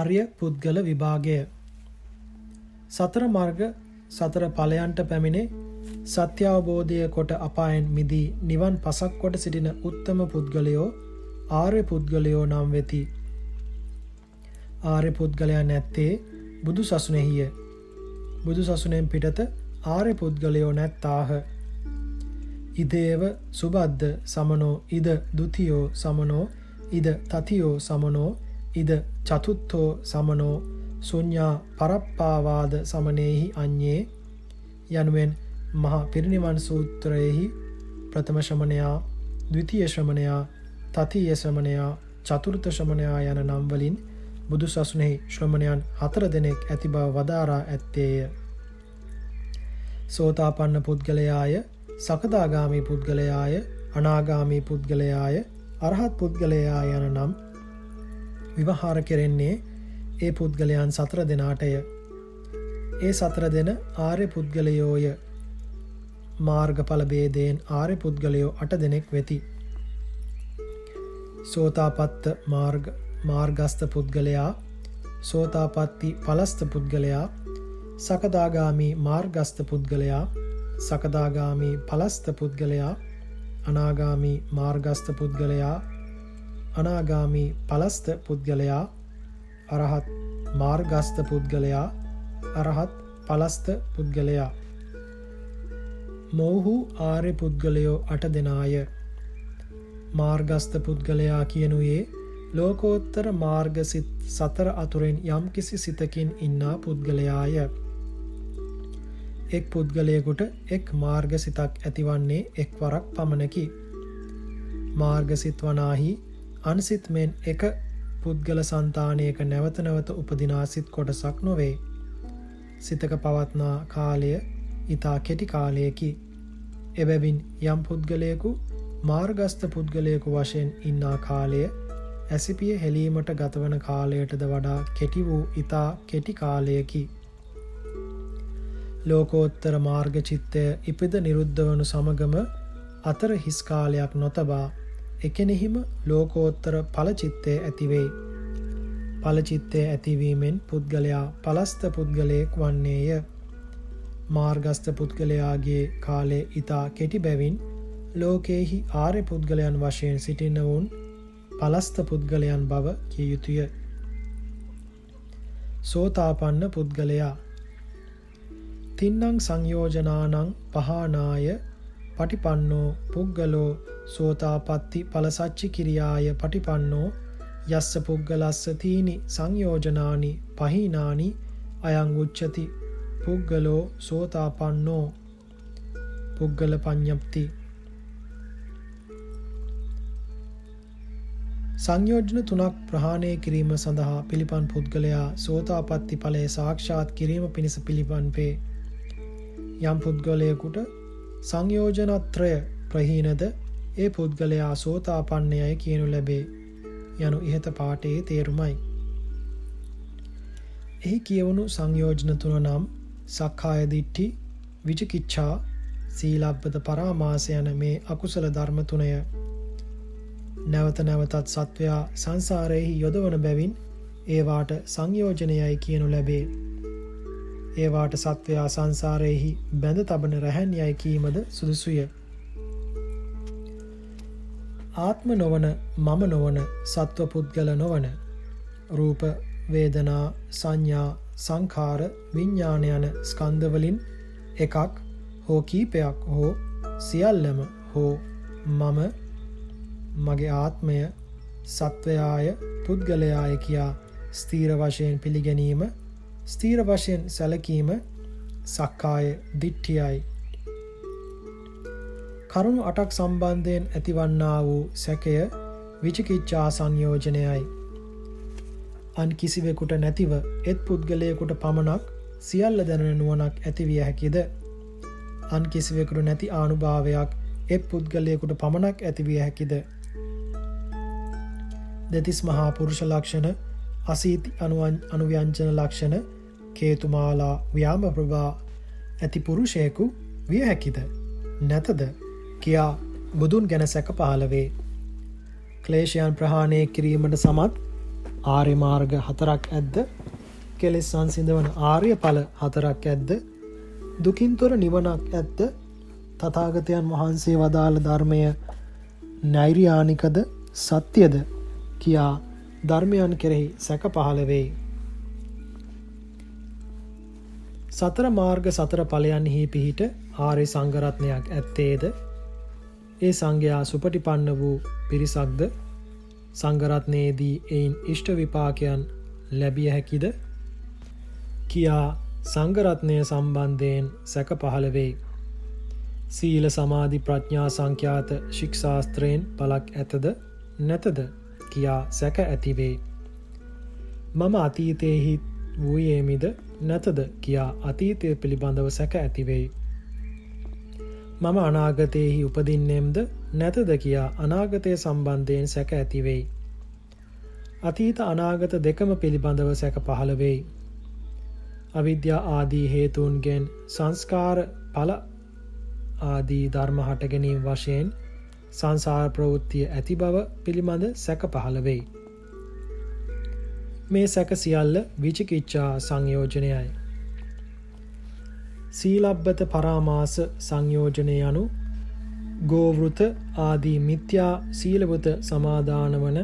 ආර්ය පුද්ගල විභාගය. සතර මාර්ග සතර ඵලයන්ට පැමිණේ සත්‍ය අවබෝධය කොට අපායන් මිදී නිවන් පසක් කොට සිටින උත්තම පුද්ගලයෝ ආර්ය පුද්ගලයෝ නම් වෙති. ආර්ය පුද්ගලයන් නැත්තේ බුදු සසුනේහිය. බුදු සසුනෙන් පිටත ආර්ය පුද්ගලයෝ නැත්තාහ. ඉදේව සුබද්ද සමනෝ ඉද ဒ ුතියෝ සමනෝ ඉද තතියෝ සමනෝ ඉද චතුත්ථෝ සමනෝ ශුඤ්ඤා පරප්පාවාද සමනේහි අඤ්ඤේ යනුවෙන් මහා පිරිනිවන් සූත්‍රයේහි ප්‍රථම ශ්‍රමණයා, ද්විතීය ශ්‍රමණයා, තතිය ශ්‍රමණයා, චතුර්ථ ශ්‍රමණයා යන නම් වලින් බුදු සසුනේහි ශ්‍රමණයන් 4 දෙනෙක් ඇති බව වදාරා ඇත්තේය. සෝතාපන්න පුද්ගලයාය, සකදාගාමී පුද්ගලයාය, අනාගාමී පුද්ගලයාය, අරහත් පුද්ගලයාය යන නම් විවහාර කෙරෙන්නේ ඒ පුද්ගලයන් 4 දෙනාටය. ඒ 4 දෙන ආර්ය පුද්ගලයෝය. මාර්ගඵල ભેදයෙන් ආර්ය පුද්ගලයෝ 8 දෙනෙක් වෙති. සෝතාපට්ට මාර්ගස්ත පුද්ගලයා, සෝතාපට්ටි ඵලස්ත පුද්ගලයා, සකදාගාමී මාර්ගස්ත පුද්ගලයා, සකදාගාමී ඵලස්ත පුද්ගලයා, අනාගාමී මාර්ගස්ත පුද්ගලයා, අනාගාමී ඵලස්ත පුද්ගලයා, අරහත් මාර්ගස්ත පුද්ගලයා, අරහත් ඵලස්ත පුද්ගලයා. මොහු ආර්ය පුද්ගලයෝ 8 දෙනාය. මාර්ගස්ත පුද්ගලයා කියනුයේ ලෝකෝත්තර මාර්ග සිත් 4 අතුරෙන් යම් කිසි සිතකින් ඉන්නා පුද්ගලයාය. එක් පුද්ගලයෙකුට එක් මාර්ග සිතක් ඇතිවන්නේ එක්වරක් පමණකි. මාර්ග සිත් වනාහි අන්සිත් මෙන් එක පුද්ගල సంతානයක නැවත නැවත උපදිනා සිත් කොටසක් නොවේ. සිතක පවත්නා කාලය ඊතා කෙටි කාලයකි. එබැවින් යම් පුද්ගලයෙකු මාර්ගස්ත පුද්ගලයෙකු වශයෙන් ඉන්නා කාලය ඇසිපිය හෙලීමට ගතවන කාලයටද වඩා කෙටි වූ ඊතා කෙටි කාලයකි. ලෝකෝත්තර මාර්ග චිත්තය ඉපිද නිරුද්ධ වනු සමගම අතර හිස් කාලයක් නොතබා එකෙනෙහිම ලෝකෝත්තර ඵල චිත්තය ඇතිවේ. ඵල චිත්තය ඇතිවීමෙන් පුද්ගලයා ඵලස්ත පුද්ගලයෙක් වන්නේය. මාර්ගස්ත පුද්ගලයාගේ කාලය ඊතා කෙටි බැවින් ලෝකේහි ආර්ය පුද්ගලයන් වශයෙන් සිටිනවුන් ඵලස්ත පුද්ගලයන් බව කිය යුතුය. සෝතාපන්න පුද්ගලයා තින්නං සංයෝජනානං පහනාය පටිපන්නෝ පුද්ගලෝ සෝතාපට්ටි ඵලසච්චි කිරියාය පටිපන්නෝ යස්ස පුද්ගලස්ස තීනි සංයෝජනානි පහිනානි අයං උච්චති පුද්ගලෝ සෝතාපන්නෝ. පුද්ගල පඤ්ඤප්ති. සංයෝජන 3ක් ප්‍රහාණය කිරීම සඳහා පිළිපන් පුද්ගලයා සෝතාපට්ටි ඵලය සාක්ෂාත් කිරීම පිණිස පිළිපන් වේ. යම් පුද්ගලයෙකුට සංයෝජනත්‍රය ප්‍රහීනද ඒ පුද්ගලයා සෝතාපන්නයයි කියනු ලැබේ යනු ඉහත පාඨයේ තේරුමයි. එහි කියවුණු සංයෝජන 3 නම් සක්කාය දිට්ඨි, විචිකිච්ඡා, සීලබ්බත පරාමාස යන මේ අකුසල ධර්ම 3ය. නැවත නැවතත් සත්වයා සංසාරයෙහි යොදවන බැවින් ඒවාට සංයෝජනයයි කියනු ලැබේ. ඒවාට සත්වයා සංසාරයෙහි බැඳ තබන රැහැන් යයි කීමද සුදුසුය. ආත්ම නොවන, මම නොවන, සත්ව පුද්ගල නොවන රූප, වේදනා, සංඥා, සංඛාර, විඥාන යන ස්කන්ධ වලින් එකක් හෝ කීපයක් හෝ සියල්ලම හෝ මම, මගේ ආත්මය, සත්වයාය, පුද්ගලයාය කියා ස්ථීර වශයෙන් පිළිගැනීම, ස්ථීර වශයෙන් සැලකීම සක්කාය දිට්ඨියයි. කරුණු 8ක් සම්බන්ධයෙන් ඇතිවන්නා වූ සැකය විචිකිච්ඡා සංයෝජනයයි. අන් කිසිවෙකුට නැතිව එත් පුද්ගලයෙකුට පමණක් සියල්ල දැනෙන නුවණක් ඇතිවිය හැකිද? අන් කිසිවෙකුට නැති ආනුභාවයක් එත් පුද්ගලයෙකුට පමණක් ඇතිවිය හැකිද? දෙතිස් මහා පුරුෂ ලක්ෂණ, අසීති අනුව්‍යංජන ලක්ෂණ, කේතුමාලා ව්‍යාම ප්‍රභා ඇති පුරුෂයෙකු විය හැකිද? නැතද? කියා බුදුන් ගැන සැක පහළ වේ. ක්ලේශයන් ප්‍රහාණය කිරීමට සමත් ආර්ය මාර්ග 4ක් ඇද්ද? කෙලෙස් සංසිඳවන ආර්ය ඵල 4ක් ඇද්ද? දුකින්තොර නිවනක් ඇද්ද? තථාගතයන් වහන්සේ වදාළ ධර්මය නෛර්යානිකද සත්‍යද කියා ධර්මයන් කෙරෙහි සැක පහළ වෙයි. සතර මාර්ග සතර ඵලයන්හි පිහිට ආර්ය සංඝරත්නයක් ඇත්තේද? ඒ සංඝයා සුපටිපන්න වූ පිරිසක්ද? සංඝරත්නයේදී එයින් ඉෂ්ට විපාකයන් ලැබිය හැකිද? කියා සංඝරත්නය සම්බන්ධයෙන් සැක පහළ වෙයි. සීල සමාධි ප්‍රඥා සංඛ්‍යාත ශික්ෂාස්ත්‍රයෙන් පලක් ඇතද නැතද කියා සැක ඇති වෙයි. මම අතීතයේහි වූයේමිද නැතද කියා අතීතය පිළිබඳව සැක ඇති වෙයි. මම අනාගතයේහි උපදින්නේම්ද නැතද කියා අනාගතය සම්බන්ධයෙන් සැක ඇති වෙයි. අතීත අනාගත දෙකම පිළිබඳව සැක පහළ වෙයි. අවිද්‍යා ආදී හේතුන්ගෙන් සංස්කාර ඵල ආදී ධර්ම හට ගැනීම වශයෙන් සංසාර ප්‍රවෘත්තිය ඇති බව පිළිබඳ සැක පහළ වෙයි. මේ සැක සියල්ල විචිකිච්ඡා සංයෝජනයයි. සීලබ්බත පරාමාස සංයෝජනය යනු ගෝවෘත ආදී මිත්‍යා සීලවත සමාදාන වන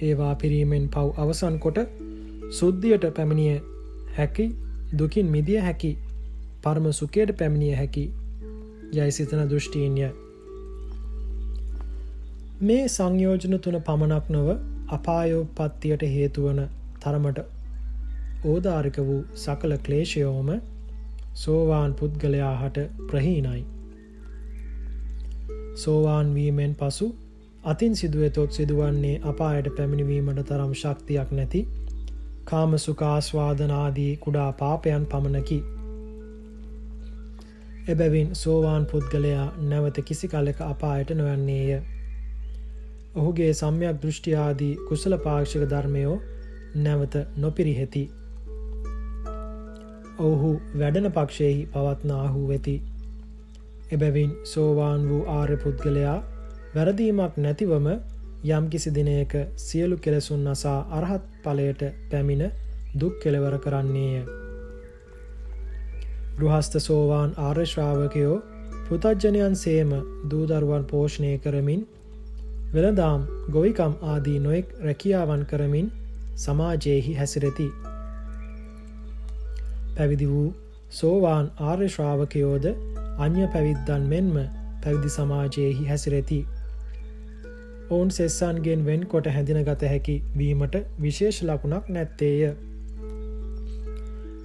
ඒවා පිරීමෙන් පව් අවසන් කොට සුද්ධියට පැමිණිය හැකි, දුකින් මිදිය හැකි, පරම සුඛයට පැමිණිය හැකි යයි සිතන දෘෂ්ටීන්ය. මේ සංයෝජන තුන පමණක් නොව අපායෝපත්තියට හේතුවන තරමට ඕදාරික වූ සකල ක්ලේශයෝම සෝවාන් පුද්ගලයා හට ප්‍රහීනයි. සෝවාන් වීමෙන් පසු අතින් සිදුවෙතොත් සිදුවන්නේ අපායට පැමිණීමට තරම් ශක්තියක් නැති කාම සුඛාස්වාදනාදී කුඩා පාපයන් පමණකි. එබැවින් සෝවාන් පුද්ගලයා නැවත කිසි කලෙක අපායට නොයන්නේය. ඔහුගේ සම්‍යක් දෘෂ්ටි ආදී කුසල පාක්ෂික ධර්මයෝ නැවත නොපිරිහෙති. ඔහු වැඩන පක්ෂයෙහි පවත්නාහු වෙති. එබැවින් සෝවාන් වූ ආර්ය පුද්ගලයා වැරදීමක් නැතිවම යම් කිසි දිනයක සියලු කෙලෙසුන් නසා අරහත් ඵලයට පැමිණ දුක් කෙලවර කරන්නේය. ගෘහස්ත සෝවාන් ආර්ය ශ්‍රාවකයෝ පෘථග්ජනයන් සේම දූ දරුවන් පෝෂණය කරමින් වෙළඳාම් ගොවිකම් ආදී නොයෙක් රැකියාවන් කරමින් සමාජයේහි හැසිරෙති. පැවිදි වූ සෝවාන් ආර්ය ශ්‍රාවකයෝද අන්‍ය පැවිද්දන් මෙන්ම පැවිදි සමාජයේහි හැසිරෙති. ඔවුන් සෙස්සන්ගෙන් වෙන්කොට හැඳිනගත හැකි වීමට විශේෂ ලකුණක් නැත්තේය.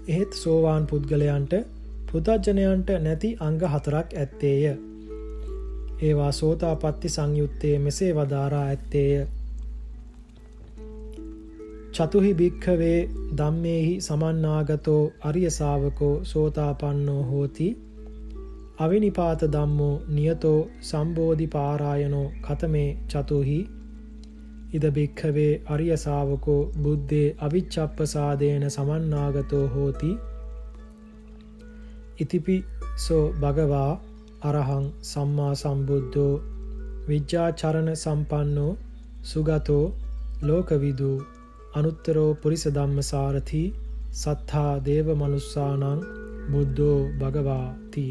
එහෙත් සෝවාන් පුද්ගලයන්ට පෘථග්ජනයන්ට නැති අංග 4ක් ඇත්තේය. ඒවා සෝතාපට්ටි සංයුත්තේ මෙසේ වදාරා ඇත්තේය. චතුහි භික්ඛවේ ධම්මේහි සමන්නාගතෝ අරිය ශාවකෝ සෝතාපන්නෝ හෝති. අවිනිපාත ධම්මෝ නියතෝ සම්බෝධි පාරායනෝ කතමේ චතුහි ඉද භික්ඛවේ අරිය ශාවකෝ බුද්දේ අවිච්ඡප්පසාදේන සමන්නාගතෝ හෝති. ඉතිපිසෝ භගවා අරහං සම්මා සම්බුද්ධෝ විජ්ජාචරණ සම්පන්නෝ සුගතෝ ලෝකවිදු අනුත්තරෝ පුරිස ධම්මසාරථි සත්තා දේව මනුස්සානං බුද්ධෝ භගවාති.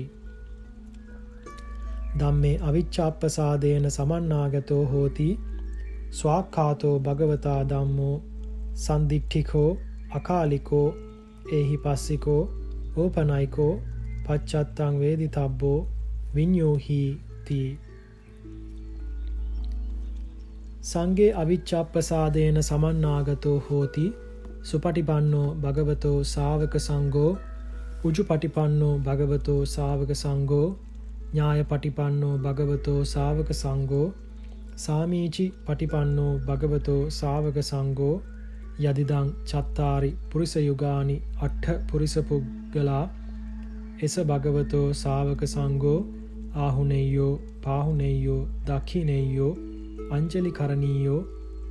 ධම්මේ අවිච්ඡාප්පසාදේන සමන්නාගතෝ හෝති. ස්වාක්ඛාතෝ භගවතා ධම්මෝ සන්දිට්ඨිකෝ අකාලිකෝ ඒහිපස්සිකෝ ඕපනයිකෝ පච්චත්තං වේදිතබ්බෝ විඤ්ඤෝහීති. සංඝේ අවිච්ඡාප්පසාදේන සමන්නාගතෝ හෝති. සුපටිපන්නෝ භගවතෝ ශාවක සංඝෝ උජුපටිපන්නෝ භගවතෝ ශාවක සංඝෝ ඥායපටිපන්නෝ භගවතෝ ශාවක සංඝෝ සාමීචි පටිපන්නෝ භගවතෝ ශාවක සංඝෝ යදිදං චත්තාරි පුරිස යුගානි අට්ඨ පුරිස පුග්ගලා එස භගවතෝ ශාවක සංඝෝ ආහුනේයෝ පාහුනේයෝ දක්ඛිනේයෝ අංජලි කරණීයෝ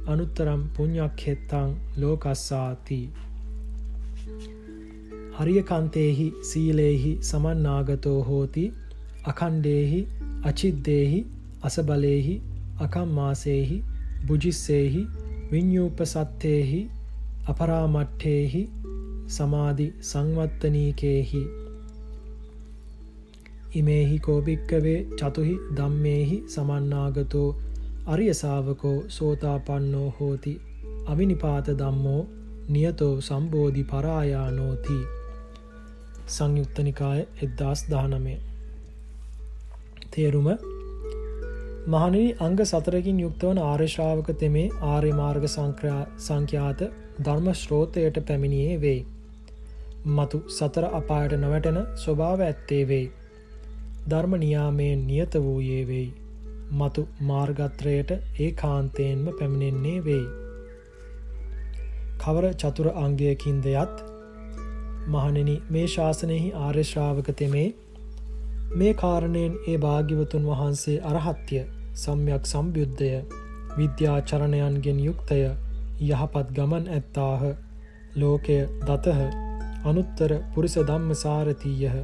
අනුත්තරම් පුඤ්ඤක්ඛෙත්තං ලෝකස්සාති. අරියකාන්තේහි සීලේහි සමන්නාගතෝ හෝති. අඛණ්ඩේහි අචිද්දේහි අසබලේහි අකම්මාසේහි බුජිස්සේහි විඤ්ඤූපසත්තේහි අපරාමට්ඨේහි සමාධි සංවත්තනීකේහි ඉමේහි කෝභික්කවේ චතුහි ධම්මේහි සමන්නාගතෝ අරිය ශාවකෝ සෝතාපන්නෝ හෝති අවිනිපාත ධම්මෝ නියතෝ සම්බෝධි පරායානෝති. සංයුත්ත නිකාය 1019. තේරුම: මහණෙනි, අංග 4කින් යුක්ත වන ආර්ය ශ්‍රාවක තෙමේ ආර්ය මාර්ග සංඛ්‍යාත ධර්ම ශ්‍රෝතයට පැමිණියේ වෙයි. මතු සතර අපායට නොවැටෙන ස්වභාව ඇත්තේ වෙයි. ධර්ම නියාමයෙන් නියත වූයේ වෙයි. මතු මාර්ගත්‍රයට ඒකාන්තයෙන්ම පැමිණෙන්නේ වෙයි. කවර චතුර අංගයකින්ද යත්? මහණෙනි, මේ ශාසනයෙහි ආර්ය ශ්‍රාවක තෙමේ මේ කාරණයෙන් ඒ භාග්‍යවතුන් වහන්සේ අරහත්ය, සම්්‍යක් සම්බුද්ධය, විද්‍යාචරණයන්ගෙන් යුක්තය, යහපත් ගමන් ඇත්තාහ, ලෝකය දතහ, අනුත්තර පුරිස ධම්මසාරථීයහ,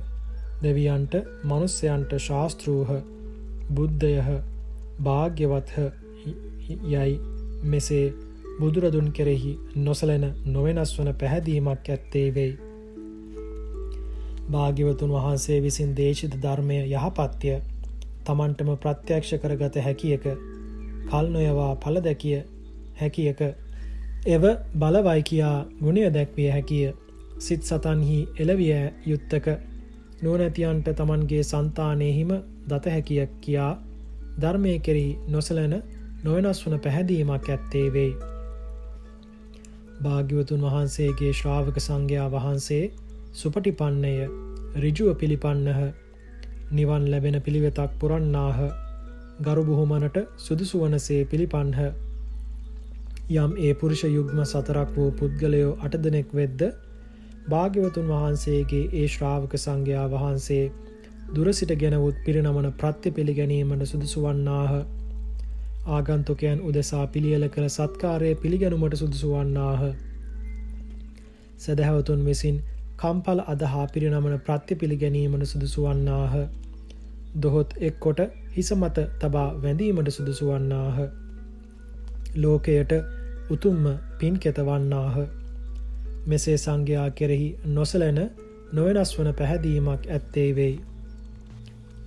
දෙවියන්ට මනුස්සයන්ට ශාස්ත්‍රූහ, බුද්ධයහ, භාග්‍යවත්හ යයි මෙසේ බුදුරදුන් කෙරෙහි නොසලෙන නොවෙනස් වන පැහැදීමක් ඇත්තේ වෙයි. භාග්‍යවතුන් වහන්සේ විසින් දේශිත ධර්මය යහපත්ය, තමන්ටම ප්‍රත්‍යක්ෂ කරගත හැකියක, කල් නොයවා ඵල දැකිය හැකියක, එව බලවයි කියා ගුණය දැක්විය හැකිය, සිත් සතන්හි එළවිය යුත්තක, නුවණැතියන්ට තමන්ගේ సంతානෙහිම දත හැකිය කියා ධර්මයේ කෙරෙහි නොසලෙන නොවෙනස් වන පැහැදීමක් ඇත්තේ වෙයි. භාග්‍යවතුන් වහන්සේගේ ශ්‍රාවක සංඝයා වහන්සේ සුපටිපන්නය, ඍජුව පිළිපන්නහ, නිවන් ලැබෙන පිළිවෙතක් පුරන්නාහ, ගරු බුහුමනට සුදුසු වනසේ පිළිපන්හ. යම් ඒ පුරුෂ යුග්ම 4ක් වූ පුද්ගලයෝ 8 දෙනෙක් වෙද්ද භාග්‍යවතුන් වහන්සේගේ ඒ ශ්‍රාවක සංඝයා වහන්සේ දුර සිට ගෙනවුත් පිරිනමන ප්‍රත්‍ය පිළිගැනීමට සුදුසු වන්නාහ. ආගන්තුකයන් උදෙසා පිළියෙල කළ සත්කාරයේ පිළිගැනුමට සුදුසු වන්නාහ. සදහවතුන් විසින් කම්පල අදහා පිරිනමන ප්‍රත්‍ය පිළිගැනීමට සුදුසු වන්නාහ. දොහොත් එක් කොට හිස මත තබා වැඳීමට සුදුසු වන්නාහ. ලෝකයට උතුම්ම පින්කෙත වන්නාහ. මෙසේ සංඝයා කෙරෙහි නොසලෙන නොවෙනස් වන පැහැදීමක් ඇත්තේ වෙයි.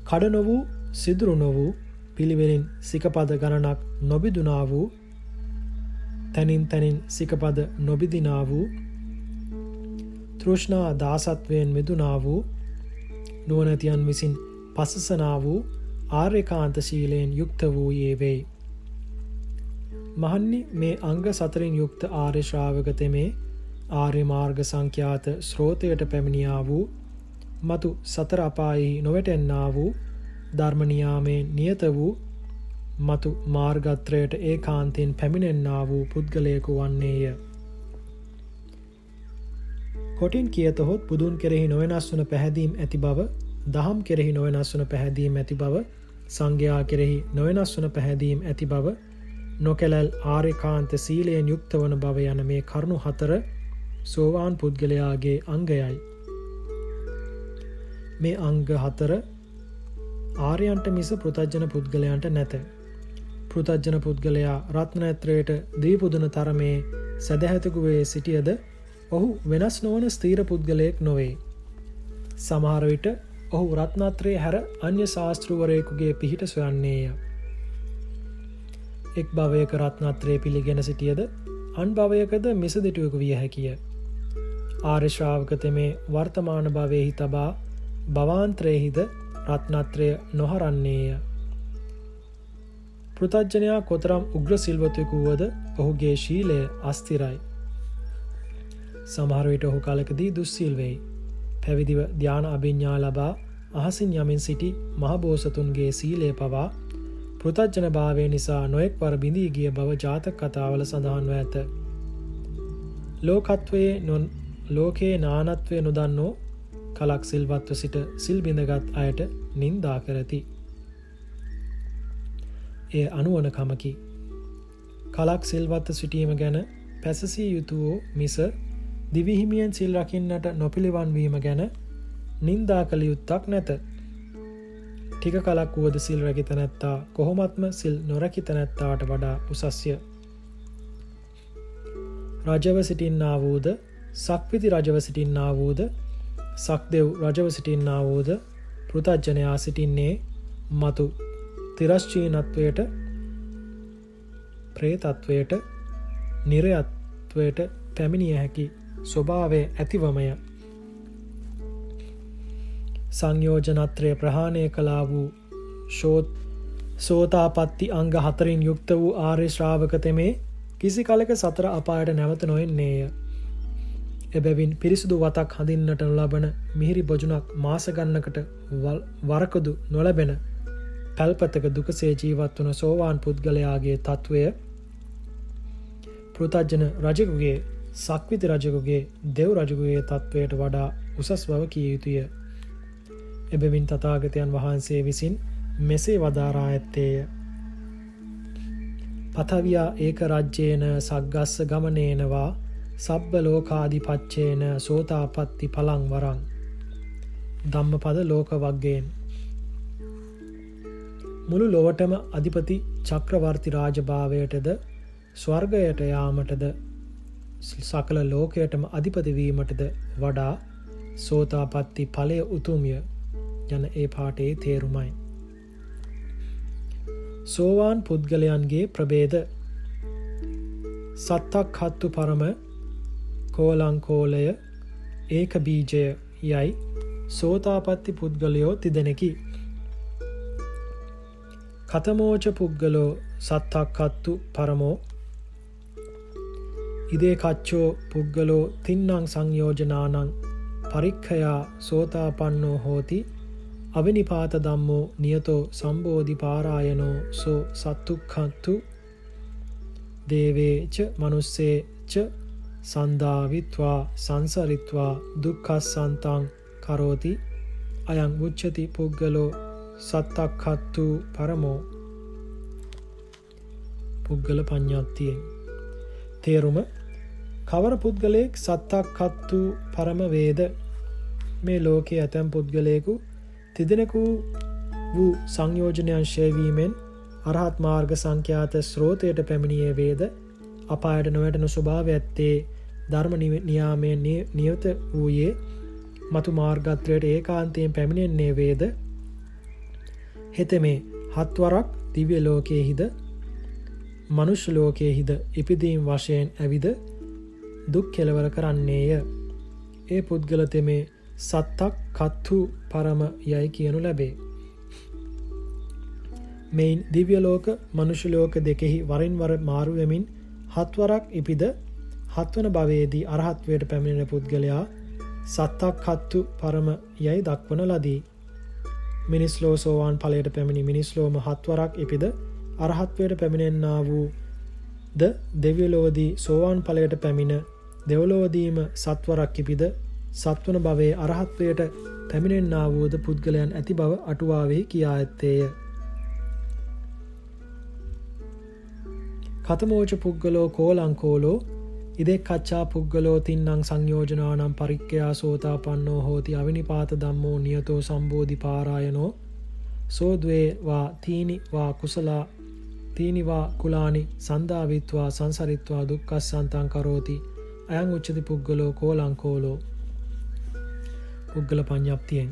කඩ නොවූ, සිදුරු නොවූ, පිළිවෙලින් සිකපද ගණනක් නොබිදුනා වූ, තනින් තනින් සිකපද නොබිදිනා වූ, තෘෂ්ණා දාසත්වයෙන් මිදුනා වූ, නුවණැතියන් විසින් පසසනා වූ ආර්යකාන්ත ශීලයෙන් යුක්ත වූයේ වෙයි. මහන්නි, මේ අංග 4න් යුක්ත ආර්ය ශ්‍රාවක තෙමේ ආර්ය මාර්ග සංඛ්‍යාත ශ්‍රෝතයට පැමිණියා වූ, මතු සතර අපායෙහි නොවැටෙන්නා වූ, ධර්ම නියාමයෙන් නියත වූ, මතු මාර්ගත්‍රයට ඒකාන්තයෙන් පැමිණෙන්නා වූ පුද්ගලයෙකු වන්නේය. කොටින් කියතහොත් බුදුන් කෙරෙහි නොවෙනස් වන පැහැදීම් ඇති බව, දහම් කෙරෙහි නොවෙනස් වන පැහැදීම් ඇති බව, සංඝයා කෙරෙහි නොවෙනස් වන පැහැදීම් ඇති බව, නොකැලැල් ආර්යකාන්ත සීලයෙන් යුක්ත වන බව යන මේ කරුණු 4 සෝවාන් පුද්ගලයාගේ අංගයයි. මේ අංග 4 ආර්යයන්ට මිස පෘථග්ජන පුද්ගලයන්ට නැත. පෘථග්ජන පුද්ගලයා රත්නත්‍රයට දී පුදුන තරමේ සදහැතෙකු වේ සිටියද ඔහු වෙනස් නොවන ස්ථීර පුද්ගලයෙක් නොවේ. සමහර විට ඔහු රත්නත්‍රයේ හැර අන්‍ය ශාස්ත්‍රවරයෙකුගේ පිහිට සොයන්නේය. එක් භවයක රත්නත්‍රයේ පිළිගෙන සිටියද අන් භවයකද මිසදිටුවෙකු විය හැකිය. ආර්ය ශ්‍රාවක තෙමේ වර්තමාන භවයේහි තබා භවාන්තරයේහිද රත්නත්‍රය නොහරන්නේය. පෘථග්ජනයා කොතරම් උග්‍ර සිල්වතෙකු වුවද ඔහුගේ ශීලය අස්ථිරයි. සමහර විට ඔහු කලකදී දුස්සීල් වෙයි. පැවිදිව ධ්‍යාන අභිඥා ලබා අහසින් යමින් සිටි මහබෝසතුන්ගේ සීලය පවා පෘථග්ජන භාවය නිසා නොඑක් වර බිඳී ගිය බව ජාතක කතාවල සඳහන්ව ඇත. ලෝකයේ නානත්වය නොදන්නෝ කලක් සිල්වත්ව සිට සිල් බිඳගත් අයට නින්දා කරති. එය අනුවණකමකි. කලක් සිල්වත්ව සිටීම ගැන පැසසිය යුතුවෝ මිස දිවිහිමියෙන් සිල් රකින්නට නොපිළිවන් වීම ගැන නින්දා කළ යුත්තක් නැත. ටික කලක් වුවද සිල් රැකි තැනැත්තා කොහොමත්ම සිල් නොරැකි තැනැත්තාට වඩා උසස්ය. රජව සිටින්නා වූද, සක්විති රජව සිටින්නා වූද, සක්දෙව් රජව සිටින්නා වූද පෘථග්ජනයා සිටින්නේ මතු තිරශ්චීනත්වයට, ප්‍රේතත්වයට, නිරයත්වයට පැමිණිය හැකි ස්වභාවය ඇතිවමය. සංයෝජනත්‍රය ප්‍රහාණය කළා වූ සෝතාපට්ටි අංග 4න් යුක්ත වූ ආර්ය ශ්‍රාවක තෙමේ කිසි කලක සතර අපායට නැවත නොෙන්නේය. එබැවින් පිරිසුදු වතක් හඳින්නට නොලබන මිහිරි බොජුනක් මාස ගන්නකට වරකදු නොලැබෙන පැල්පතක දුකසේ ජීවත් වන සෝවාන් පුද්ගලයාගේ තත්වය පෘථග්ජන රජෙකුගේ, සක්විති රජෙකුගේ, දෙව් රජෙකුගේ තත්වයට වඩා උසස් බව කිය යුතුය. එබැවින් තථාගතයන් වහන්සේ විසින් මෙසේ වදාරා ඇත්තේය. පතවියා ඒක රජ්‍යේන සග්ගස්ස ගමනේනවා සබ්බ ලෝකාදිපච්චේන සෝතාපට්ටි පලං වරං. ධම්මපද ලෝක වග්ගයෙන්. මුළු ලොවටම අධිපති චක්‍රවර්ති රාජභාවයටද, ස්වර්ගයට යාමටද, සකල ලෝකයටම අධිපති වීමටද වඩා සෝතාපට්ටි ඵලය උතුම්ය යන ඒ පාඨයේ තේරුමයි. සෝවාන් පුද්ගලයන්ගේ ප්‍රභේද. සත්තක්ඛත්තු පරම කෝලංකෝලය ඒක බීජය යයි සෝතාපට්ටි පුද්ගලයෝ තිදෙනෙකි. කතමෝච පුද්ගලෝ සත්තක්ඛත්තු පරමෝ ඉදේ කච්චෝ පුද්ගලෝ තින්නං සංයෝජනානං පරික්ඛයා සෝතාපන්නෝ හෝති අවිනිපාත ධම්මෝ නියතෝ සම්බෝධි පාරායනෝ සෝ සත්තුක්ඛත්තු දේවේච මනුස්සේච සන්දාවිත්වා සංසරිත්වා දුක්ඛස්සන්තං කරෝති අයං උච්චති පුද්ගලෝ සත්තක්ඛත්තු පරමෝ. පුද්ගල පඤ්ඤාත්තියෙන්. තේරුම: කවර පුද්ගලයෙක් සත්තක්ඛත්තු පරම වේද? මේ ලෝකයේ ඇතැම් පුද්ගලයෙකු තිදෙනෙකු වූ සංයෝජනයන් ඡය වීමෙන් අරහත් මාර්ග සංඛ්‍යාත ස්රෝතයට පැමිණියේ වේද? අපායට නොවැටෙන ස්වභාවය ඇත්තේ ධර්ම නියාමයෙන් නියත වූයේ මතු මාර්ගත්‍රයට ඒකාන්තයෙන් පැමිණෙන්නේ වේද? හෙතෙමේ 7 වරක් දිව්‍ය ලෝකයේහිද මනුෂ්‍ය ලෝකයේහිද ඉපදීම් වශයෙන් ඇවිද දුක් කෙලවර කරන්නේය. ඒ පුද්ගල තෙමේ සත්තක්ඛත්තු පරම යයි කියනු ලැබේ. මෙයින් දිව්‍ය ලෝක, මනුෂ්‍ය ලෝක දෙකෙහි වරින් වර මාරු වෙමින් 7 වරක් ඉපිද 7 වන භවයේදී අරහත්වයට පැමිණෙන පුද්ගලයා සත්තක්ඛත්තු පරම යයි දක්වන ලදී. මිනිස් ලෝ සෝවාන් ඵලයට පැමිණි මිනිස් ලෝම 7 වරක් ඉපිද අරහත්වයට පැමිණෙන්නා වූ ද දෙව්‍ය ලෝකදී සෝවාන් ඵලයට පැමිණ දෙව්ලෝකදීම 7 වරක් ඉපිද 7 වන භවයේ අරහත්වයට පැමිණෙන්නා වූ ද පුද්ගලයන් ඇති බව අටුවාවෙහි කියා ඇත්තේය. කතමෝච පුද්ගලෝ කෝලංකෝලෝ ඉදෙක්ඛච්ඡා පුද්ගලෝ තින්නං සංයෝජනානම් පරික්ඛයා සෝතාපන්නෝ හෝති අවිනිපාත ධම්මෝ නියතෝ සම්බෝධි පාරායනෝ සෝ ද්වේ වා තීනි වා කුසලා තීනි වා කුලානි සන්දාවිත්වා සංසරිත්වා දුක්ඛස්සන්තං කරෝති අයං උච්චති පුද්ගලෝ කෝලංකෝලෝ. පුද්ගල පඤ්ඤාප්තියෙන්.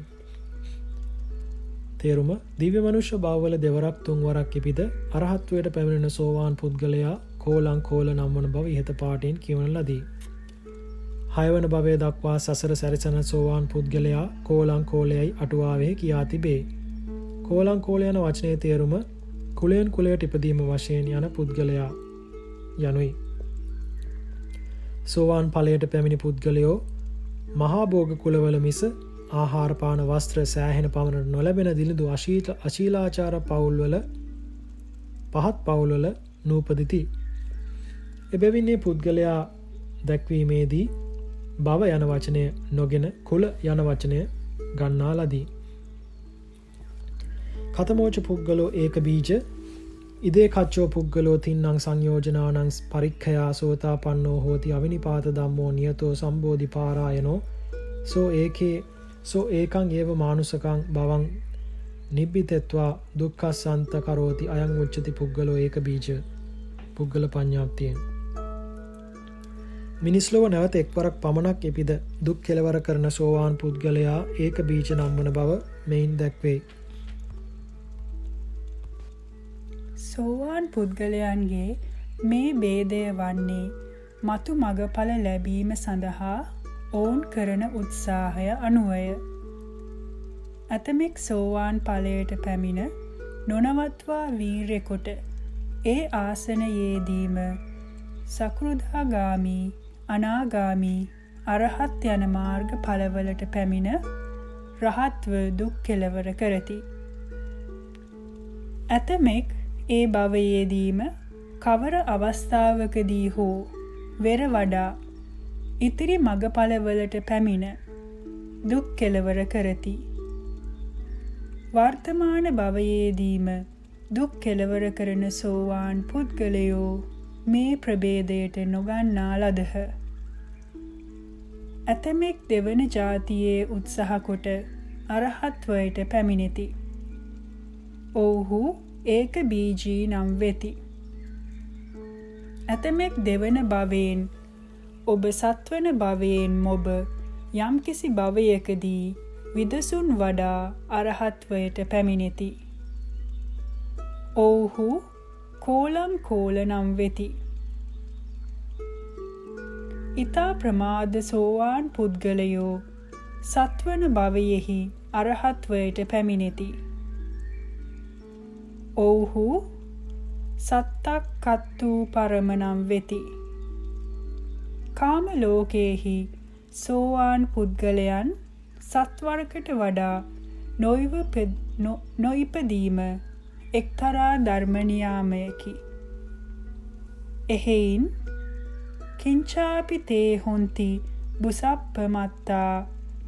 තේරුම: දිව්‍ය මනුෂ්‍ය භවවල දෙවරක් තුන් වරක් ඉපිද අරහත්වයට පැමිණෙන සෝවාන් පුද්ගලයා කෝලංකෝල නම් වන බව ඉහත පාඨයෙන් කියවන ලදී. 6 වන භවයේ දක්වා සසර සැරිසෙන සෝවාන් පුද්ගලයා කෝලංකෝලයයි අටුවාවෙහි කියා තිබේ. කෝලංකෝල යන වචනේ තේරුම කුලයෙන් කුලයට ඉපදීම වශයෙන් යන පුද්ගලයා යනුයි. සෝවාන් ඵලයට පැමිණි පුද්ගලයෝ මහා භෝග කුලවල මිස ආහාර පාන වස්ත්‍ර සෑහෙන පමණට නොලැබෙන දිලිඳු අශීලාචාර පවුල්වල පහත් පවුල්වල නූපදිති. එබැවින් මේ පුද්ගලයා දැක්වීමේදී භව යන වචනය නොගෙන කුල යන වචනය ගන්නා ලදී. කතමෝච පුද්ගලෝ ඒක බීජ ඉදේ කච්චෝ පුද්ගලෝ තින්නං සංයෝජනානං පරික්ඛයා සෝතාපන්නෝ හෝති අවිනිපාත ධම්මෝ නියතෝ සම්බෝධි පාරායනෝ සෝ ඒකං ඒව මානුසකං භවං නිබ්බිතත්වා දුක්ඛස්සන්ත කරෝති අයං උච්චති පුද්ගලෝ ඒක බීජ. පුද්ගල පඤ්ඤාප්තියෙන්. මිනිස් ලොව නැවත එක්වරක් පමණක් එපිද දුක් කෙලවර කරන සෝවාන් පුද්ගලයා ඒක බීජ නම් වන බව මෙයින් දැක්වේ. සෝවාන් පුද්ගලයන්ගේ මේ ભેදය වන්නේ මතු මගඵල ලැබීම සඳහා ඔවුන් කරන උත්සාහය අනුවය. ඇතමෙක් සෝවාන් ඵලයට පැමිණ නොනවත්වා වීර්ය කොට ඒ ආසනයේදීම සකෘදාගාමි, අනාගාමි, අරහත් යන මාර්ග ඵලවලට පැමිණ රහත්ව දුක් කෙලවර කරති. ඇතමෙක් ඒ භවයේදීම කවර අවස්ථාවකදී හෝ වෙර වඩා ඉතිරි මගඵලවලට පැමිණ දුක් කෙලවර කරති. වර්තමාන භවයේදීම දුක් කෙලවර කරන සෝවාන් පුද්ගලයෝ මේ ප්‍රභේදයට නොගන්නා ලදහ. ඇතමෙක් දෙවන ජාතියේ උත්සාහ කොට අරහත්වයට පැමිණෙති. ඔව්හු ඒක බීජී නම් වෙති. ඇතමෙක් දෙවන භවයෙන් ඔබ සත්වන භවයෙන් මොබ යම්කිසි භවයකදී විදසුන් වඩා අරහත්වයට පැමිණෙති. ඔව්හු කෝලම් කෝල නම් වෙති. ඊතා ප්‍රමාද සෝවාන් පුද්ගලයෝ සත්වන භවයෙහි අරහත්වයට පැමිණෙති. ඔව්හු සත්තක් කත්තු පරම නම් වෙති. කාම ලෝකයේහි සෝවාන් පුද්ගලයන් සත්වරකට වඩා නොයිපදීම එක්තරා ධර්ම නියාමයකි. එහෙයින් කිංචාපි තේ හොන්ති බුසප්ප මත්තා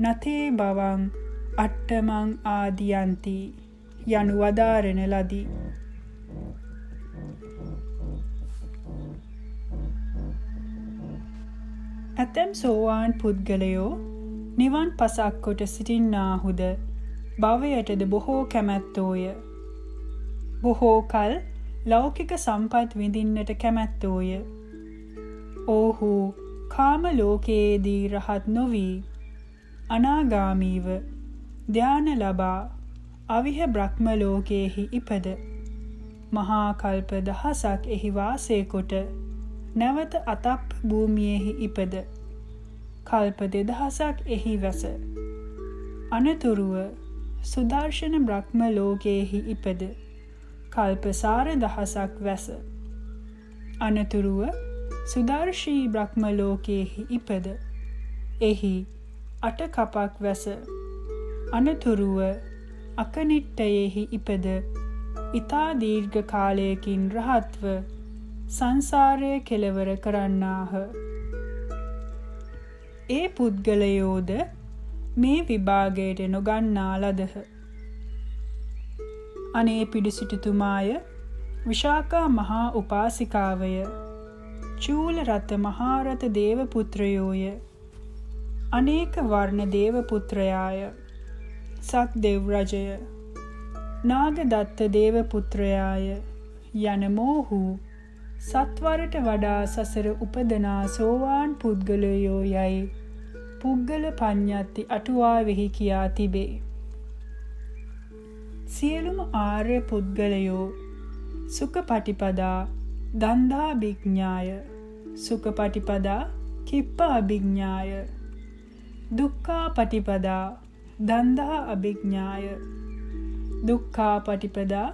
නතේ බවං අට්ඨමං ආදියන්ති යනු වදාරන ලදී. ඇතැම් සෝවාන් පුද්ගලයෝ නිවන් පසක් කොට සිටින්නාහුද භවයටද බොහෝ කැමැත්තෝය. බොහෝ කල් ලෞකික සම්පත් විඳින්නට කැමැත්තෝය. ඔව්හු කාම ලෝකයේදී රහත් නොවී අනාගාමීව ධ්‍යාන ලබා අවිහ බ්‍රහ්ම ලෝකයේහි ඉපද මහා කල්ප දහසක් එහි වාසය කොට නැවත අතප් භූමියෙහි ඉපද කල්ප 2000ක් එහි වැස අනතුරුව සුදර්ශන බ්‍රහ්ම ලෝකයේහි ඉපද කල්ප සාර දහසක් වැස අනතුරුව සුදර්ශී බ්‍රහ්ම ලෝකයේහි ඉපද එහි අට කපක් වැස අනතුරුව අකනිට්ටයෙහි ඉපද ඊතා දීර්ඝ කාලයකින් රහත්ව සංසාරය කෙලවර කරන්නාහ. ඒ පුද්ගලයෝද මේ විභාගයට නොගන්නා ලදහ. අනේ පිඩුසිටුතුමාය, විශාකා මහා උපාසිකාවය, චූල රත මහාරත දේව පුත්‍රයෝය, අනේක වර්ණ දේව පුත්‍රයාය, සක් දෙව් රජය, නාගදත්ත දේව පුත්‍රයාය යන මෝහු සත්වරට වඩා සසර උපදනා සෝවාන් පුද්ගලයෝ යයි පුද්ගල පඤ්ඤත්ති අටුවාවෙහි කියා තිබේ. සියලුම ආර්ය පුද්ගලයෝ සුඛපටිපදා දන්දා අභිඥාය, සුඛපටිපදා කිප්ප අභිඥාය, දුක්ඛාපටිපදා දන්දා අභිඥාය, දුක්ඛාපටිපදා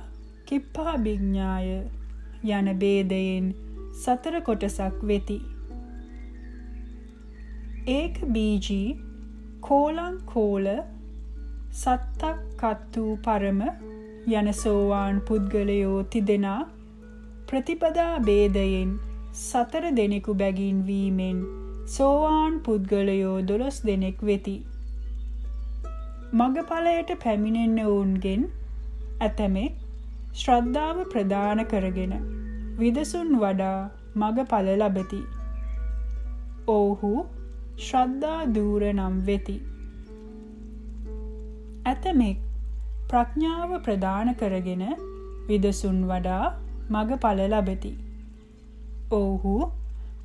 කිප්ප අභිඥාය යන ભેදයෙන් සතර කොටසක් වෙති. ඒක බීජී කෝලං කෝල සත්තක් කත්තු පරම යන සෝවාන් පුද්ගලයෝ තිදෙනා ප්‍රතිපදා ભેදයෙන් සතර දෙනෙකු බැගින් වීමෙන් සෝවාන් පුද්ගලයෝ 12 දෙනෙක් වෙති. මගඵලයට පැමිණෙන්නවුන්ගෙන් ඇතමෙක් ශ්‍රද්ධාව ප්‍රදාන කරගෙන විදසුන් වඩා මගඵල ලබති. ඔව්හු ශ්‍රද්ධා දූර නම් වෙති. ඇතමෙක් ප්‍රඥාව ප්‍රදාන කරගෙන විදසුන් වඩා මගඵල ලබති. ඔව්හු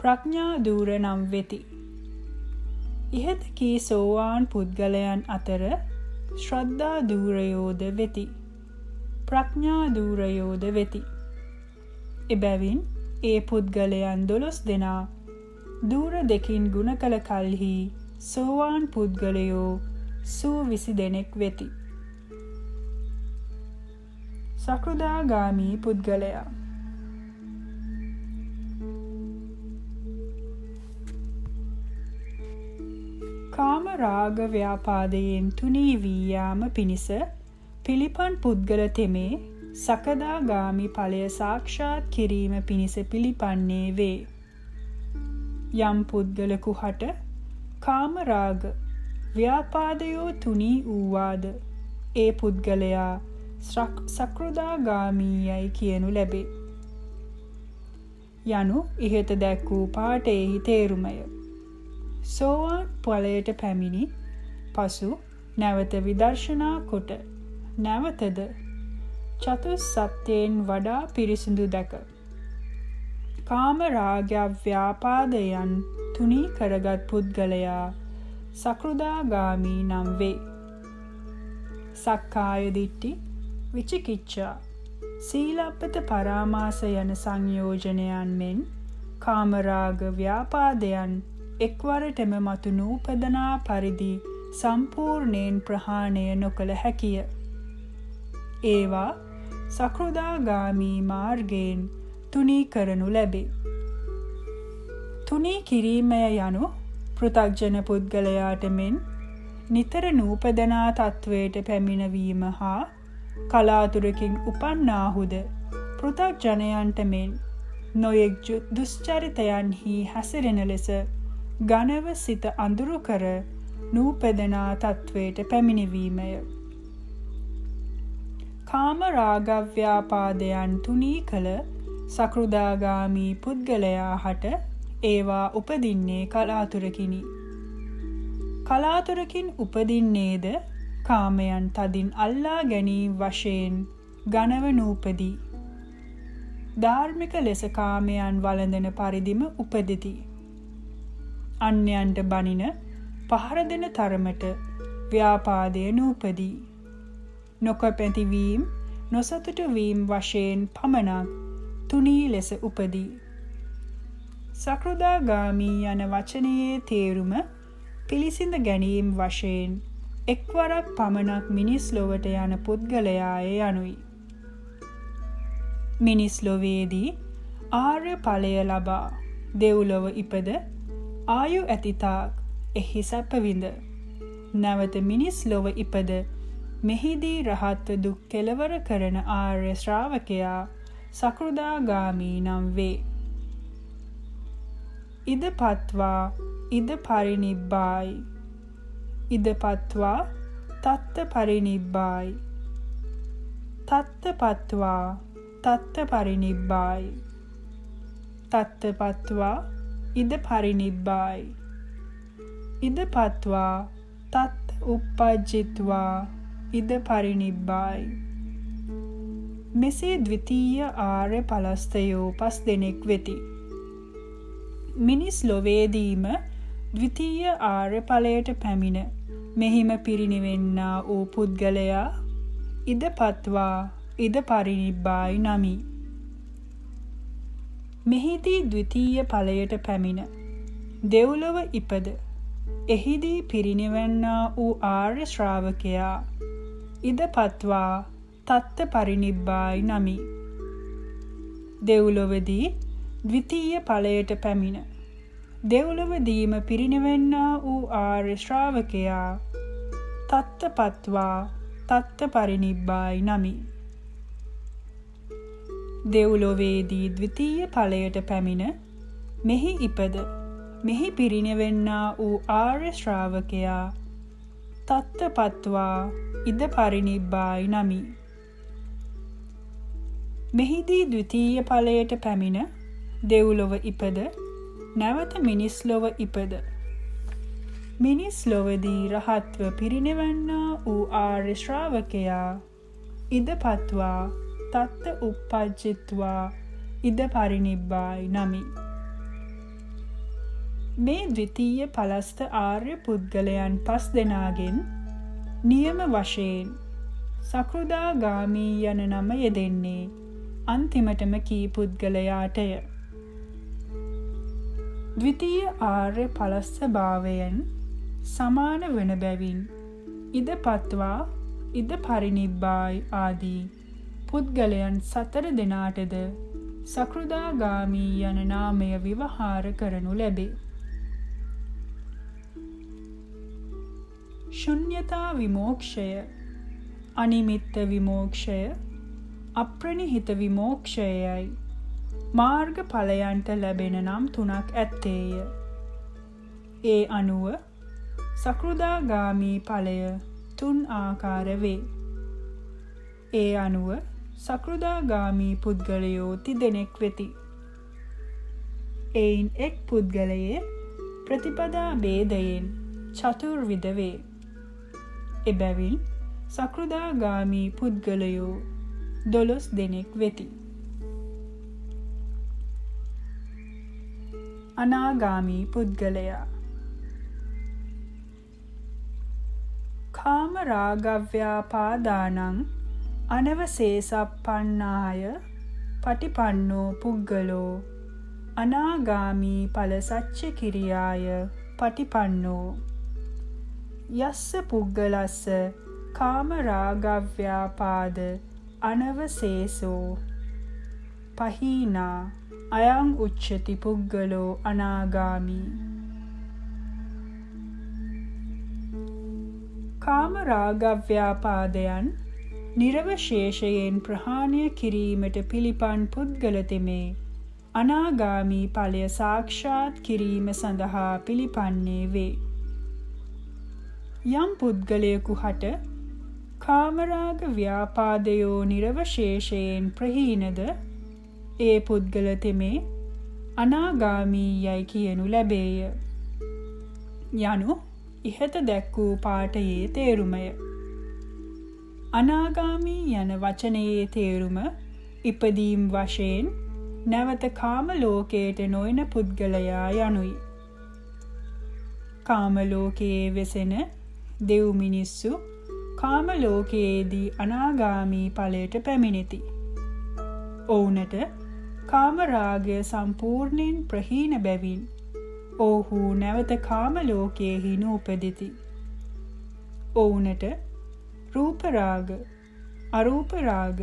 ප්‍රඥා ධූර නම් වෙති. ඉහත කී සෝවාන් පුද්ගලයන් අතර ශ්‍රද්ධා ධූරයෝද වෙති. ප්‍රඥා ධූරයෝද වෙති. එබැවින් ඒ පුද්ගලයන් 12 දෙනා ධූර දෙකින් ගුණ කළ කල්හි සෝවාන් පුද්ගලයෝ 20 දෙනෙක් වෙති. සකෘදාගාමී පුද්ගලයා කාම රාග ව්‍යාපාදයෙන් තුනී වී යාම පිණිස පිළිපන් පුද්ගල තෙමේ සකදාගාමි ඵලය සාක්ෂාත් කිරීම පිණිස පිළිපන්නේ වේ. යම් පුද්ගලකු හට කාම රාග ව්‍යාපාදයෝ තුනී වූවාද ඒ පුද්ගලයා සකෘදාගාමීයයි කියනු ලැබේ. යනු ඉහත දැක් වූ පාඨයෙහි තේරුමය. සෝවාන් ඵලයට පැමිණි පසු නැවත විදර්ශනා කොට නැවතද චතුස්සත්‍යයෙන් වඩා පිරිසිදු දැක කාම රාග ව්‍යාපාදයන් තුනී කරගත් පුද්ගලයා සකෘදාගාමී නම් වේ. සක්කාය දිට්ඨි, විචිකිච්ඡා, සීලබ්බත පරාමාස යන සංයෝජනයන් මෙන් කාම රාග ව්‍යාපාදයන් එක්වරටම මතු නූපදනා පරිදි සම්පූර්ණයෙන් ප්‍රහාණය නොකළ හැකිය. ඒවා සකෘදාගාමී මාර්ගයෙන් තුනී කරනු ලැබේ. තුනී කිරීමය යනු පෘථග්ජන පුද්ගලයාට මෙන් නිතර නූපදනා තත්වයට පැමිණවීම හා කලාතුරකින් උපන්නාහුද පෘථග්ජනයන්ට මෙන් නොයෙක් දුෂ්චරිතයන්හි හැසිරෙන ලෙස ඝනව සිත අඳුරු කර නූපදනා තත්වයට පැමිණවීමය. කාම රාග ව්‍යාපාදයන් තුනී කළ සකෘදාගාමී පුද්ගලයා හට ඒවා උපදින්නේ කලාතුරකිනි. කලාතුරකින් උපදින්නේද කාමයන් තදින් අල්ලා ගැනීම වශයෙන් ඝනව නූපදී. ධාර්මික ලෙස කාමයන් වළඳන පරිදිම උපදිති. අන්‍යයන්ට බනින පහර දෙන තරමට ව්‍යාපාදය නූපදී. නොකපැති වීම, නොසතුටු වීම වශයෙන් පමණක් තුනී ලෙස උපදී. සකෘදාගාමී යන වචනයේ තේරුම පිළිසිඳ ගැනීම වශයෙන් එක්වරක් පමණක් මිනිස් ලොවට යන පුද්ගලයාය යනුයි. මිනිස් ලොවේදී ආර්ය ඵලය ලබා දෙව්ලොව ඉපද ආයු ඇතිතාක් එහි සැප විඳ නැවත මිනිස් ලොව ඉපද මෙහිදී රහත්ව දුක් කෙලවර කරන ආර්ය ශ්‍රාවකයා සකෘදාගාමී නම් වේ. ඉදපත්වා ඉද පරිනිබ්බායි. ඉදපත්වා තත්ත පරිනිබ්බායි. තත්තපත්වා තත්ත පරිනිබ්බායි. තත්තපත්වා ඉද පරිනිබ්බායි. ඉදපත්වා තත් උප්පජ්ජිත්වා ඉද පරිනිබ්බායි. මෙසේ ද්විතීය ආර්ය ඵලස්තයෝ 5 දෙනෙක් වෙති. මිනිස් ලොවේදීම ද්විතීය ආර්ය ඵලයට පැමිණ මෙහිම පිරිනිවෙන්නා වූ පුද්ගලයා ඉදපත්වා ඉද පරිනිබ්බායි නමි. මෙහිදී ද්විතීය ඵලයට පැමිණ දෙව්ලොව ඉපද එහිදී පිරිනිවන්නා වූ ආර්ය ශ්‍රාවකයා ඉදපත්වා තත්ත පරිනිබ්බායි නමි. දෙව්ලොවදී ද්විතීය ඵලයට පැමිණ දෙව්ලොවදීම පිරිනිවන්නා වූ ආර්ය ශ්‍රාවකයා තත්තපත්වා තත්ත පරිනිබ්බායි නමි. දෙව්ලොවේදී ද්විතීය ඵලයට පැමිණ මෙහි ඉපද මෙහි පිරිනිවෙන්නා වූ ආර්ය ශ්‍රාවකයා තත්තපත්වා ඉද පරිනිබ්බායි නමි. මෙහිදී ද්විතීය ඵලයට පැමිණ දෙව්ලොව ඉපද නැවත මිනිස් ලොව ඉපද මිනිස් ලොවදී රහත්ව පිරිනිවන්නා වූ ආර්ය ශ්‍රාවකයා ඉදපත්වා තත්ත උප්පජ්ජිත්වා ඉද පරිනිබ්බායි නමි. මේ ද්විතීය පලස්ත ආර්ය පුද්ගලයන් 5 දෙනාගෙන් නියම වශයෙන් සකෘදාගාමී යන නම යෙදෙන්නේ අන්තිමටම කී පුද්ගලයාටය. ද්විතීය ආර්ය පලස්ත භාවයෙන් සමාන වන බැවින් ඉද පත්වා ඉද පරිනිබ්බායි ආදී පුද්ගලයන් 4 දෙනාටද සකෘදාගාමී යන නාමය විවහාර කරනු ලැබේ. ශුන්‍යතා විමෝක්ෂය, අනිමිත්ත විමෝක්ෂය, අප්‍රනිහිත විමෝක්ෂයයි මාර්ග ඵලයන්ට ලැබෙන නම් 3ක් ඇත්තේය. ඒ අනුව සකෘදාගාමී ඵලය 3 ආකාර වේ. ඒ අනුව සකෘදාගාමී පුද්ගලයෝ 3 දෙනෙක් වෙති. එයින් එක් පුද්ගලයේ ප්‍රතිපදා ભેදයෙන් චතුර්විධ වේ. එබැවින් සකෘදාගාමී පුද්ගලයෝ 12 දෙනෙක් වෙති. අනාගාමී පුද්ගලයා කාම රාගව්‍යාපාදානං අනවසේසප්පන්නාය පටිපන්නෝ පුද්ගලෝ අනාගාමී ඵල සච්ච කිරියාය පටිපන්නෝ යස්ස පුද්ගලස්ස කාම රාගව්‍යාපාද අනවසේසෝ පහීනා අයං උච්චති පුද්ගලෝ අනාගාමී. කාම රාගව්‍යාපාදයන් නිර්වශේෂයෙන් ප්‍රහාණය කිරීමට පිළිපන් පුද්ගල තෙමේ අනාගාමී ඵලය සාක්ෂාත් කිරීම සඳහා පිළිපන්නේ වේ. යම් පුද්ගලයෙකු හට කාමරාග ව්‍යාපාදයෝ නිර්වශේෂයෙන් ප්‍රහීනද ඒ පුද්ගල තෙමේ අනාගාමී යයි කියනු ලැබේය. යනු ඉහත දැක් වූ පාඨයේ තේරුමය. අනාගාමී යන වචනයේ තේරුම ඉපදීම් වශයෙන් නැවත කාම ලෝකයට නොයන පුද්ගලයා යනුයි. කාම ලෝකයේ වෙසෙන දෙව් මිනිස්සු කාම ලෝකයේදී අනාගාමී ඵලයට පැමිණෙති. ඔවුනට කාම රාගය සම්පූර්ණයෙන් ප්‍රහීන බැවින් ඔවුහු නැවත කාම ලෝකයෙහි නූපදිති. ඔවුනට රූප රාග, අරූප රාග,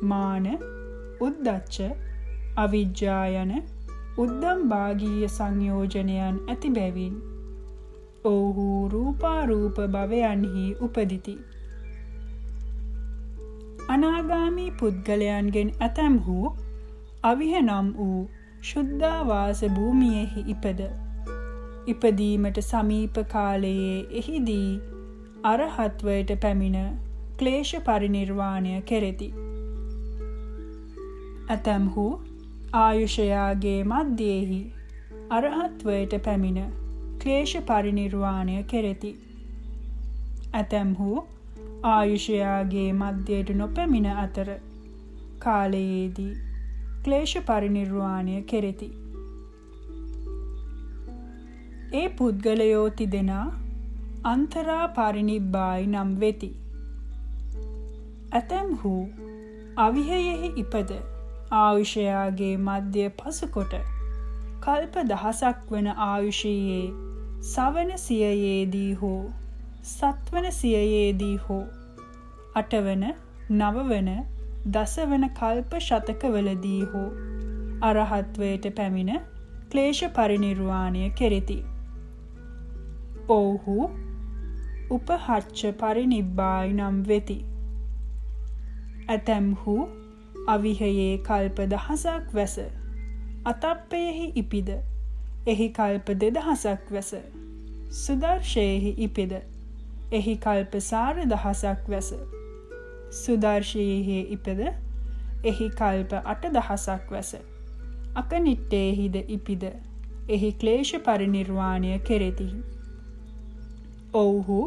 මාන, උද්ධච්ච, අවිජ්ජා යන උද්දම් භාගීය සංයෝජනයන් ඇති බැවින් ඔවුහු රූපාරූප භවයන්හි උපදිති. අනාගාමී පුද්ගලයන්ගෙන් ඇතැම්හු අවිහ නම් වූ ශුද්ධාවාස භූමියෙහි ඉපදීමට සමීප කාලයේ එහිදී අරහත්වයට පැමිණ ක්ලේශ පරිනිර්වාණය කෙරෙති. ඇතැම්හු ආයුෂයාගේ මධ්‍යයෙහි අරහත්වයට පැමිණ ක්ලේශ පරිනිර්වාණය කෙරෙති. ඇතැම්හු ආයුෂයාගේ මධ්‍යයට නොපැමිණ අතර කාලයේදී ක්ලේශ පරිනිර්වාණය කෙරෙති. ඒ පුද්ගලයෝ තිදෙනා අන්තරා පරිනිබ්බායි නම් වෙති. ඇතැම්හු අවිහයෙහි ඉපද ආයුෂයාගේ මධ්‍ය පසුකොට කල්ප දහසක් වන ආයුෂයේ සවන සියයේදී හෝ සත්වන සියයේදී හෝ අටවන නවවන දසවන කල්ප ශතකවලදී හෝ අරහත්වයට පැමිණ ක්ලේශ පරිනිර්වාණය කෙරෙති. ඔවුහු උපහච්ච පරිනිබ්බායි නම් වෙති. ඇතැම්හු අවිහයේ කල්ප දහසක් වැස අතප්පයෙහි ඉපිද එහි කල්ප 2000ක් වැස සුදර්ශයෙහි ඉපිද එහි කල්ප සාර දහසක් වැස සුදර්ශයෙහි ඉපිද එහි කල්ප 8000ක් වැස අකනිට්ඨයෙහිද ඉපිද එහි ක්ලේශ පරිනිර්වාණය කෙරෙති. ඔව්හු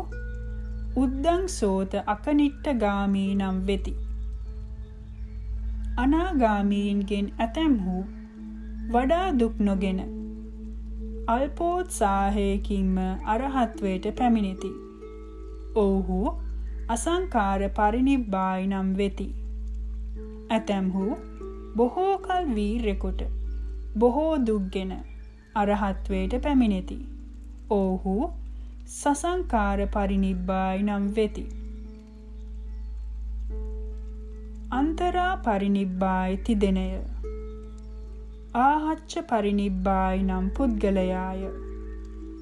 උද්දං සෝත අකනිට්ඨගාමී නම් වෙති. අනාගාමීන්ගෙන් ඇතැම්හු වඩා දුක් නොගෙන අල්පෝත්සාහයකින්ම අරහත්වයට පැමිණෙති. ඔවුහු අසංකාර පරිනිබ්බායි නම් වෙති. ඇතැම්හු බොහෝ කල් වීර්යකොට බොහෝ දුක්ගෙන අරහත්වයට පැමිණෙති. ඔවුහු සසංකාර පරිනිබ්බායි නම් වෙති. අන්තරා පරිනිබ්බායි තිදෙනය. ආහච්ච පරිනිබ්බායි නම් පුද්ගලයාය.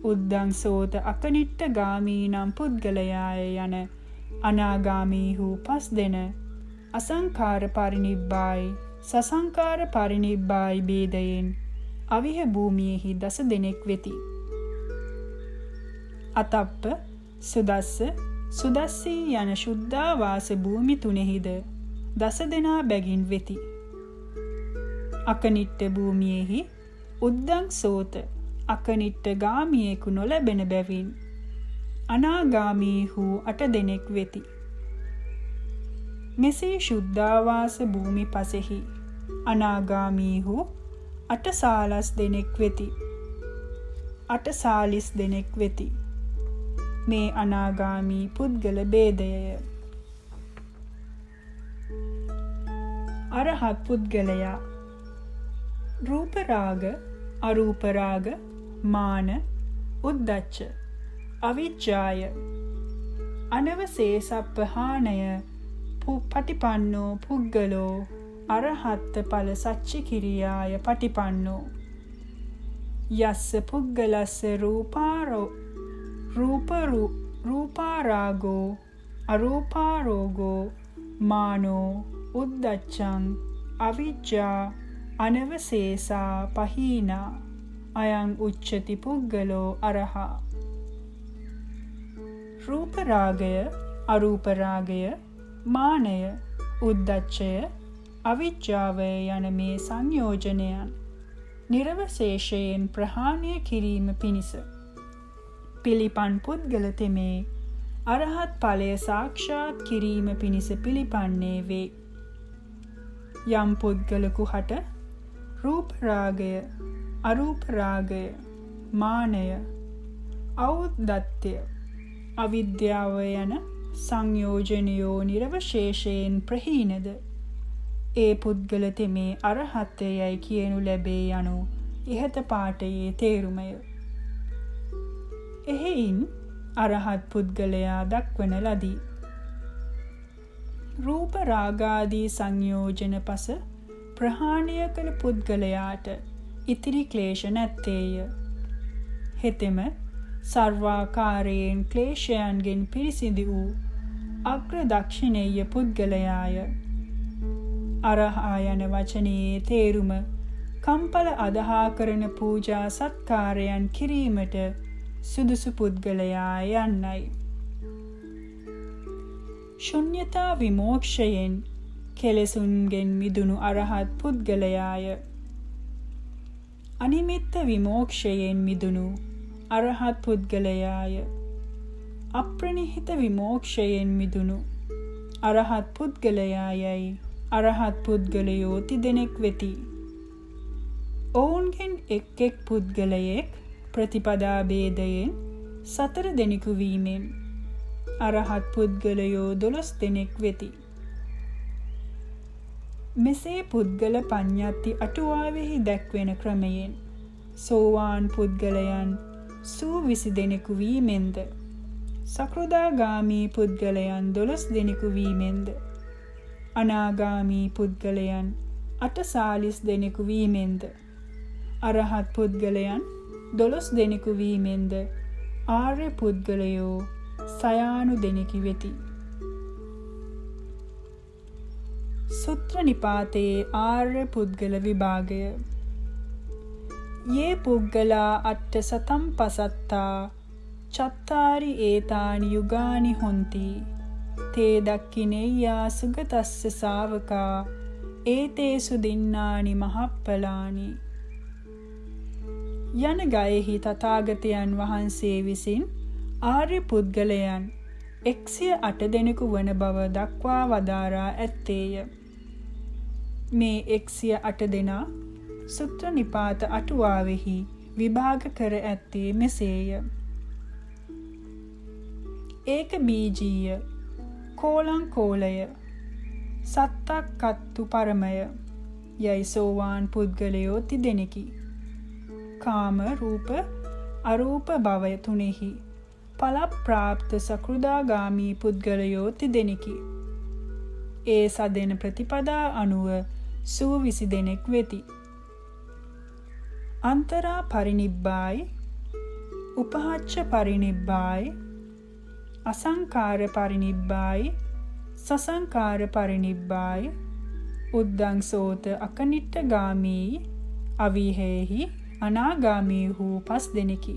උද්දංසෝත අකනිට්ට ගාමී නම් පුද්ගලයාය යන අනාගාමීහු පස් දෙන අසංකාර පරිනිබ්බායි සසංකාර පරිනිබ්බායි භේදයෙන් අවිහ භූමියෙහි දස දෙනෙක් වෙති. අතප්ප, සුදස්ස, සුදස්සී යන ශුද්ධාවාස භූමි තුනෙහිද දස දෙනා බැගින් වෙති. අකනිට්ට භූමියෙහි උද්දංසෝත අකනිට්ට ගාමියෙකු නොලැබෙන බැවින් අනාගාමීහු 8 දෙනෙක් වෙති. මෙසේ ශුද්ධාවාස භූමි පසෙහි අනාගාමීහු 8 සාලස් දෙනෙක් වෙති. 8 සාලිස් දෙනෙක් වෙති. මේ අනාගාමී පුද්ගල භේදයය. අරහත් පුද්ගලයා රූප රාග, අරූප රාග, මාන, උද්ධච්ච, අවිජ්ජාය, අනවශේෂප්පහානය පටිපන්නෝ පුද්ගලෝ අරහත් ඵල සච්චි කිරියාය පටිපන්නෝ යස්ස පුද්ගලස්ස රූපාරාගෝ අරූපාරෝගෝ මානෝ උද්ධච්චං අවිජ්ජා අනවශේෂා පහීනා අයං උච්චති පුද්ගලෝ අරහා. රූප රාගය, අරූප රාගය, මානය, උද්ධච්චය, අවිජ්ජාවය යන මේ සංයෝජනයන් නිර්වශේෂයෙන් ප්‍රහාණය කිරීම පිණිස පිළිපන් පුද්ගල තෙමේ අරහත් ඵලය සාක්ෂාත් කිරීම පිණිස පිළිපන්නේ වේ. යම් පුද්ගලකු හට රූප රාගය, අරූප රාගය, මානය, ඖද්ධත්‍ය, අවිද්‍යාව යන සංයෝජනයෝ නිර්වශේෂයෙන් ප්‍රහීනද ඒ පුද්ගල තෙමේ අරහත්යයි කියනු ලැබේ යනු ඉහත පාඨයේ තේරුමය. එහෙයින් අරහත් පුද්ගලයා දක්වන ලදී. රූප රාගාදී සංයෝජන පස ප්‍රහාණය කළ පුද්ගලයාට ඉතිරි ක්ලේශ නැත්තේය. හෙතෙම සර්වාකාරයෙන් ක්ලේශයන්ගෙන් පිරිසිදු වූ අග්‍ර දක්ෂිණේය පුද්ගලයාය. අරහා යන වචනයේ තේරුම කම්පල අදහා කරන පූජා සත්කාරයන් කිරීමට සුදුසු පුද්ගලයා යන්නයි. ශුන්‍යතා විමෝක්ෂයෙන් කෙලෙසුන්ගෙන් මිදුණු අරහත් පුද්ගලයාය. අනිමිත්ත විමෝක්ෂයෙන් මිදුණු අරහත් පුද්ගලයාය. අප්‍රනිහිත විමෝක්ෂයෙන් මිදුණු අරහත් පුද්ගලයායයි අරහත් පුද්ගලයෝ තිදෙනෙක් වෙති. ඔවුන්ගෙන් එක් එක් පුද්ගලයෙක් ප්‍රතිපදා භේදයෙන් 4 දෙනෙකු වීමෙන් අරහත් පුද්ගලයෝ 12 දෙනෙක් වෙති. මෙසේ පුද්ගල පඤ්ඤාති අටුවාවෙහි දැක්වෙන ක්‍රමයෙන් සෝවාන් පුද්ගලයන් 20 දෙනෙකු වීමෙන්ද සකෘදාගාමී පුද්ගලයන් 12 දෙනෙකු වීමෙන්ද අනාගාමී පුද්ගලයන් 8 දෙනෙකු වීමෙන්ද අරහත් පුද්ගලයන් 12 දෙනෙකු වීමෙන්ද ආර්ය පුද්ගලයෝ 6 දෙනෙකු වෙති. සූත්‍ර නිපාතයේ ආර්ය පුද්ගල විභාගය. යේ පුද්ගලා අට්ඨ සතම් පසත්තා චත්තාරි ඒතානි යුගානි හොಂತಿ තේ දක්ඛිනේයා සුගතස්ස ශාවකා ඒතේසු දින්නානි මහප්පලානි යන ගයෙහි තථාගතයන් වහන්සේ විසින් ආර්ය පුද්ගලයන් 108 දෙනෙකු වන බව දක්වා වදාරා ඇත්තේය. මේ 108 දෙනා සූත්‍ර නිපාත අටුවාවෙහි විභාග කර ඇත්තේ මෙසේය. ඒක බීජීය කෝලංකෝලය සත්තක් කත්තු පරමය යයි සෝවාන් පුද්ගලයෝ තිදෙනෙකි. කාම රූප අරූප භවය තුනෙහි ඵලප්‍රාප්ත සකෘදාගාමී පුද්ගලයෝ තිදෙනෙකි. ඒ සදෙන ප්‍රතිපදා අනුව 20 දෙනෙක් වෙති. අන්තරා පරිනිබ්බායි උපහච්ච පරිනිබ්බායි අසංකාර පරිනිබ්බායි සසංකාර පරිනිබ්බායි උද්දං සෝත අකනිට්ඨගාමී අවිහෙහි අනාගාමී වූ 5 දෙනෙකි.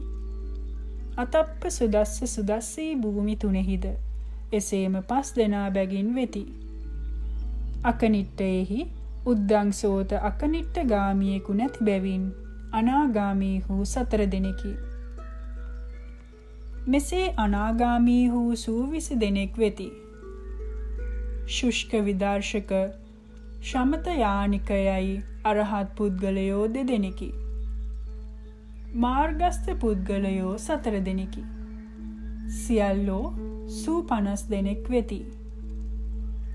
අතප්ප සුදස්ස සුදස්සී භූමි තුනෙහිද එසේම 5 දෙනා බැගින් වෙති. අකනිට්ඨේහි උද්දං සෝත අකනිට්ඨගාමියෙකු නැති බැවින් අනාගාමී වූ 4 දෙනෙකි. මෙසේ අනාගාමී වූ 20 දෙනෙක් වෙති. ශුෂ්ක විදර්ශක ශමත යානිකයයි අරහත් පුද්ගලයෝ 2 දෙනෙකි. මාර්ගස්ත පුද්ගලයෝ 4 දෙනෙකි. සියල්ලෝ 50 දෙනෙක් වෙති.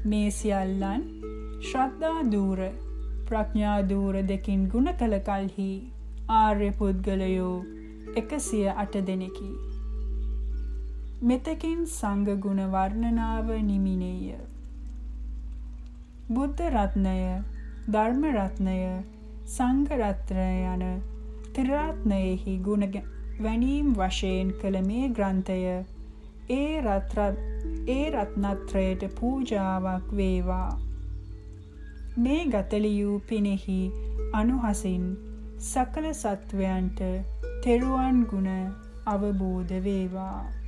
මේ සියල්ලන් ශ්‍රද්ධා දූර ප්‍රඥා දූර දෙකින් ගුණ කළ කල්හි ආර්ය පුද්ගලයෝ 108 දෙනෙකි. මෙතකින් සංඝ ගුණ වර්ණනාව නිමිනේය. බුද්ධ රත්නය, ධර්ම රත්නය, සංඝ රත්නය යන ත්‍රිරත්නයෙහි ගුණ වැනීම් වශයෙන් කළ මේ ග්‍රන්ථය ඒ රත්නත්‍රයට පූජාවක් වේවා. මේ ගතලියූ පිනෙහි අනුහසින් සකල සත්වයන්ට තෙරුවන් ගුණ අවබෝධ වේවා.